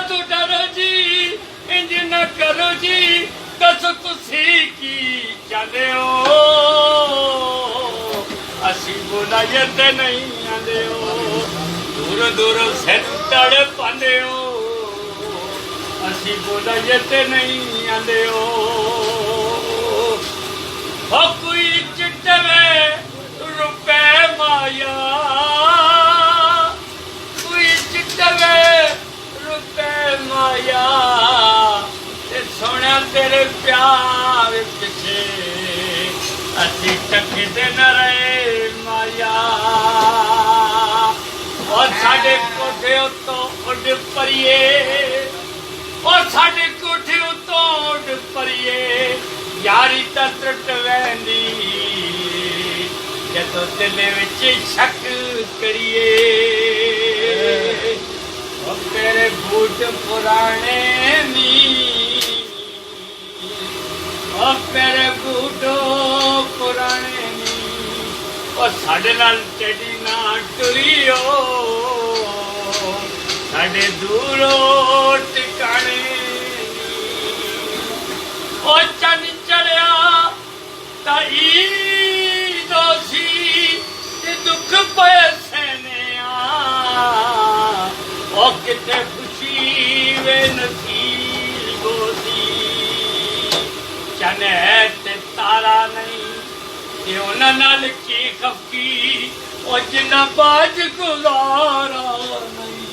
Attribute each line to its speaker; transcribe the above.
Speaker 1: तू डरो जी इंज न करो जी दसो तुसी की चाहते हो असी बुलाइए ते नहीं आंदे हो दूर दूर सिर तड़ पांदे हो असी बुलाइए ते नहीं आंदे हो कोई चिट्टवे रुपए माया कोई चिट्टवे रुपए माया ते सोने तेरे प्यार पिछे असी टकदे न रहे माया और साडे कोठे उत्तों उड़ परिए और साडे कोठे उत्तों उड़ परिए यारी ता त्रुट वैंदी जदों दिल विच शक करिए ओ तेरे बूट पुराने नी ओ तेरे बूट पुराने नी ओ साडे नाल चढ़ी ना टुरियो साडे दूरों टिकाणे ओ चंद चढ़िया ताई दोसी ते दुख पे सहने ओ किते खुशी वे नसीबो दी चन है ते तारा नहीं ते उन्हां नाल की खफकी ओ जिन्ना बाज गुजारा नहीं